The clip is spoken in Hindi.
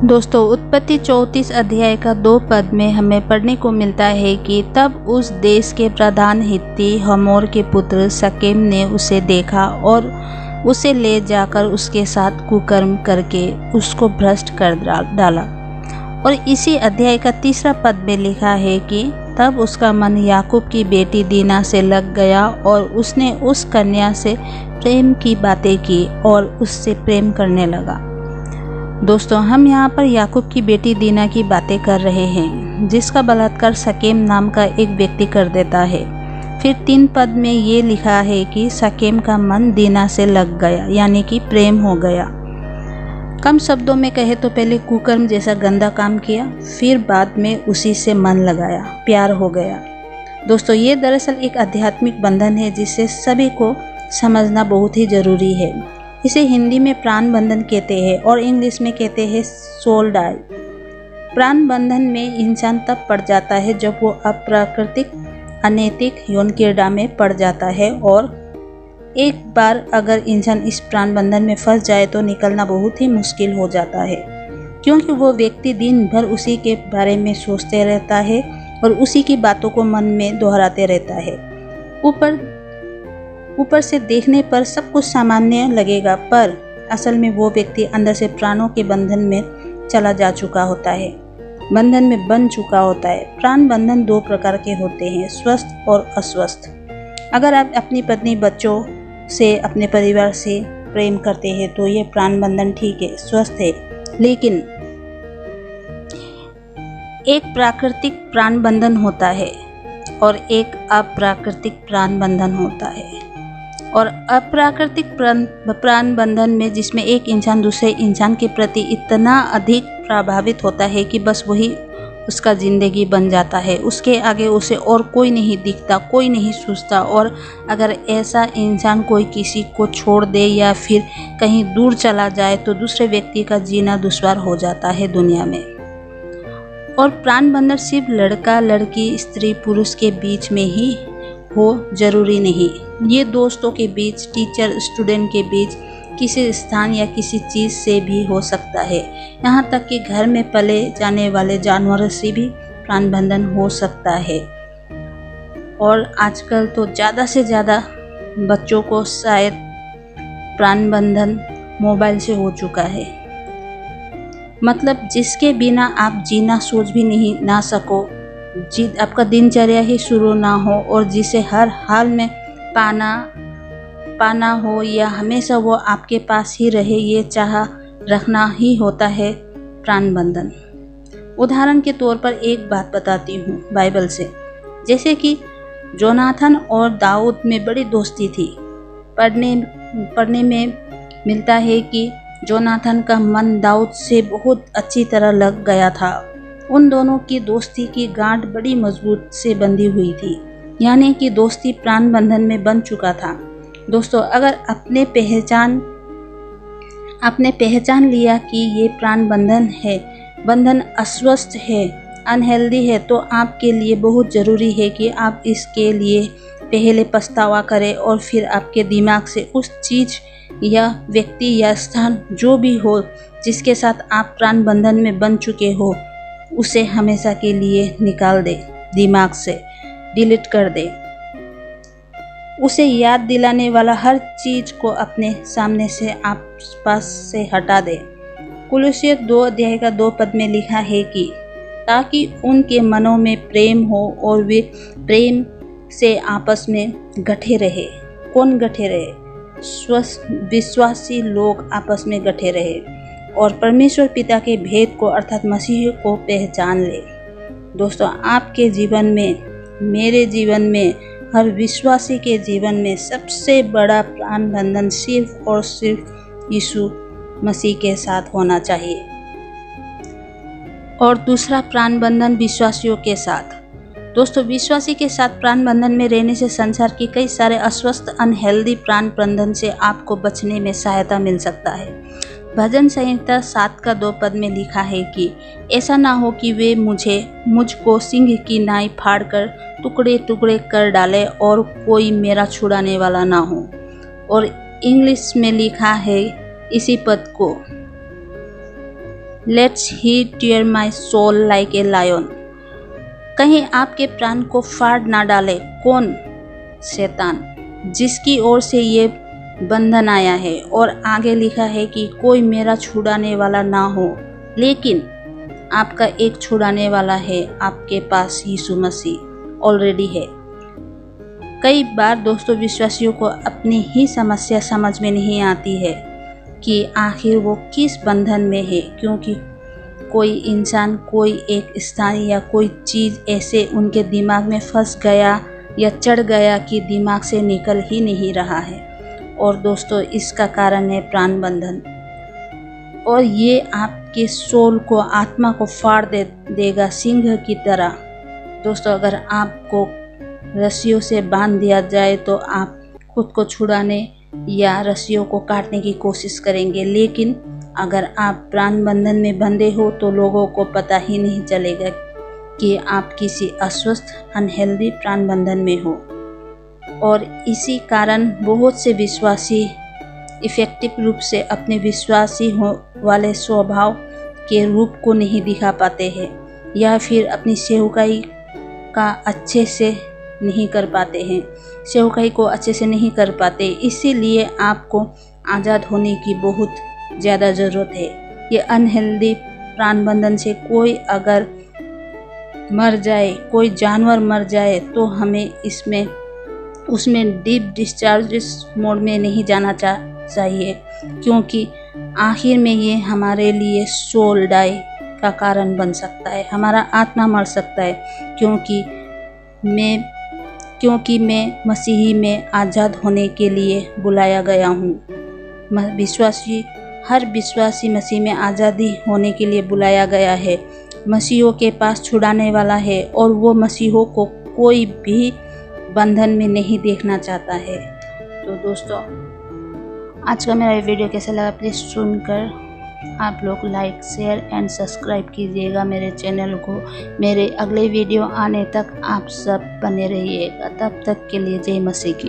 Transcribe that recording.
दोस्तों, उत्पत्ति 34 अध्याय का 2 पद में हमें पढ़ने को मिलता है कि तब उस देश के प्रधान हित्ती हमोर के पुत्र शकेम ने उसे देखा और उसे ले जाकर उसके साथ कुकर्म करके उसको भ्रष्ट कर डाला। और इसी अध्याय का 3 पद में लिखा है कि तब उसका मन याकूब की बेटी दीना से लग गया और उसने उस कन्या से प्रेम की बातें की और उससे प्रेम करने लगा। दोस्तों, हम यहाँ पर याकूब की बेटी दीना की बातें कर रहे हैं, जिसका बलात्कार शकेम नाम का एक व्यक्ति कर देता है। फिर 3 पद में ये लिखा है कि शकेम का मन दीना से लग गया, यानी कि प्रेम हो गया। कम शब्दों में कहे तो पहले कुकर्म जैसा गंदा काम किया, फिर बाद में उसी से मन लगाया, प्यार हो गया। दोस्तों, ये दरअसल एक आध्यात्मिक बंधन है जिसे सभी को समझना बहुत ही ज़रूरी है। इसे हिंदी में प्राण बंधन कहते हैं और इंग्लिश में कहते हैं सोल डाई। प्राण बंधन में इंसान तब पड़ जाता है जब वो अप्राकृतिक अनैतिक यौन क्रीड़ा में पड़ जाता है, और एक बार अगर इंसान इस प्राण बंधन में फंस जाए तो निकलना बहुत ही मुश्किल हो जाता है, क्योंकि वो व्यक्ति दिन भर उसी के बारे में सोचते रहता है और उसी की बातों को मन में दोहराते रहता है। ऊपर से देखने पर सब कुछ सामान्य लगेगा, पर असल में वो व्यक्ति अंदर से प्राणों के बंधन में चला जा चुका होता है, बंधन में बन चुका होता है। प्राण बंधन 2 प्रकार के होते हैं, स्वस्थ और अस्वस्थ। अगर आप अपनी पत्नी, बच्चों से, अपने परिवार से प्रेम करते हैं तो ये प्राण बंधन ठीक है, स्वस्थ है। लेकिन एक प्राकृतिक प्राण बंधन होता है और एक अप्राकृतिक प्राण बंधन होता है। और अप्राकृतिक प्राण बंधन में जिसमें एक इंसान दूसरे इंसान के प्रति इतना अधिक प्रभावित होता है कि बस वही उसका ज़िंदगी बन जाता है, उसके आगे उसे और कोई नहीं दिखता, कोई नहीं सोचता। और अगर ऐसा इंसान कोई किसी को छोड़ दे या फिर कहीं दूर चला जाए तो दूसरे व्यक्ति का जीना दुश्वार हो जाता है दुनिया में। और प्राण बंधन सिर्फ लड़का लड़की, स्त्री पुरुष के बीच में ही हो, जरूरी नहीं। ये दोस्तों के बीच, टीचर स्टूडेंट के बीच, किसी स्थान या किसी चीज़ से भी हो सकता है। यहाँ तक कि घर में पले जाने वाले जानवरों से भी प्राण बंधन हो सकता है। और आजकल तो ज़्यादा से ज़्यादा बच्चों को शायद प्राण बंधन मोबाइल से हो चुका है। मतलब जिसके बिना आप जीना सोच भी नहीं ना सको, आपका दिनचर्या ही शुरू ना हो, और जिसे हर हाल में पाना हो या हमेशा वो आपके पास ही रहे, ये चाह रखना ही होता है प्राण बंधन। उदाहरण के तौर पर एक बात बताती हूँ बाइबल से। जैसे कि जोनाथन और दाऊद में बड़ी दोस्ती थी। पढ़ने में मिलता है कि जोनाथन का मन दाऊद से बहुत अच्छी तरह लग गया था। उन दोनों की दोस्ती की गांठ बड़ी मजबूत से बंधी हुई थी, यानी कि दोस्ती प्राण बंधन में बन चुका था। दोस्तों, अगर आपने पहचान लिया कि ये प्राण बंधन अस्वस्थ है, अनहेल्दी है, तो आपके लिए बहुत ज़रूरी है कि आप इसके लिए पहले पछतावा करें और फिर आपके दिमाग से उस चीज़ या व्यक्ति या स्थान जो भी हो जिसके साथ आप प्राण बंधन में बन चुके हो, उसे हमेशा के लिए निकाल दे, दिमाग से डिलीट कर दे। उसे याद दिलाने वाला हर चीज़ को अपने सामने से आसपास से हटा दे। कुलुस्सियों 2 अध्याय का 2 पद में लिखा है कि ताकि उनके मनों में प्रेम हो और वे प्रेम से आपस में गठे रहे। कौन गठे रहे? विश्वासी लोग आपस में गठे रहे और परमेश्वर पिता के भेद को अर्थात मसीह को पहचान ले। दोस्तों, आपके जीवन में, मेरे जीवन में, हर विश्वासी के जीवन में सबसे बड़ा प्राण बंधन सिर्फ और सिर्फ यीशु मसीह के साथ होना चाहिए। और दूसरा प्राण बंधन विश्वासियों के साथ। दोस्तों, विश्वासी के साथ प्राण बंधन में रहने से संसार के कई सारे अस्वस्थ अनहेल्दी प्राण बंधन से आपको बचने में सहायता मिल सकता है। भजन संहिता 7 का 2 पद में लिखा है कि ऐसा ना हो कि वे मुझको सिंह की नाई फाड़कर टुकड़े टुकड़े कर डाले और कोई मेरा छुड़ाने वाला ना हो। और इंग्लिश में लिखा है इसी पद को, लेट्स ही tear my soul like a lion. कहीं आपके प्राण को फाड़ ना डाले कौन? शैतान, जिसकी ओर से ये बंधन आया है। और आगे लिखा है कि कोई मेरा छुड़ाने वाला ना हो, लेकिन आपका एक छुड़ाने वाला है, आपके पास यीशु मसीह ऑलरेडी है। कई बार दोस्तों विश्वासियों को अपनी ही समस्या समझ में नहीं आती है कि आखिर वो किस बंधन में है, क्योंकि कोई इंसान, कोई एक स्थान या कोई चीज़ ऐसे उनके दिमाग में फंस गया या चढ़ गया कि दिमाग से निकल ही नहीं रहा है। और दोस्तों इसका कारण है प्राण बंधन, और ये आपके सोल को, आत्मा को फाड़ देगा सिंह की तरह। दोस्तों अगर आपको रस्सियों से बांध दिया जाए तो आप खुद को छुड़ाने या रस्सियों को काटने की कोशिश करेंगे, लेकिन अगर आप प्राण बंधन में बंधे हो तो लोगों को पता ही नहीं चलेगा कि आप किसी अस्वस्थ, अनहेल्दी प्राण बंधन में हो। और इसी कारण बहुत से विश्वासी इफेक्टिव रूप से अपने विश्वासी वाले स्वभाव के रूप को नहीं दिखा पाते हैं, या फिर अपनी सेवकाई का अच्छे से नहीं कर पाते हैं, सेवकाई को अच्छे से नहीं कर पाते। इसीलिए आपको आज़ाद होने की बहुत ज़्यादा ज़रूरत है। ये अनहेल्दी प्राण बंधन से कोई अगर मर जाए, कोई जानवर मर जाए, तो हमें उसमें डीप डिस्चार्ज मोड में नहीं जाना चाहिए, क्योंकि आखिर में ये हमारे लिए सोल डाई का कारण बन सकता है, हमारा आत्मा मर सकता है। क्योंकि मैं मसीही में आज़ाद होने के लिए बुलाया गया हूँ। हर विश्वासी मसीह में आज़ादी होने के लिए बुलाया गया है। मसीहों के पास छुड़ाने वाला है, और वो मसीहों को कोई भी बंधन में नहीं देखना चाहता है। तो दोस्तों आज का मेरा वीडियो कैसा लगा प्लीज़ सुनकर आप लोग लाइक, शेयर एंड सब्सक्राइब कीजिएगा मेरे चैनल को। मेरे अगले वीडियो आने तक आप सब बने रहिएगा। तब तक के लिए जय मसीह की।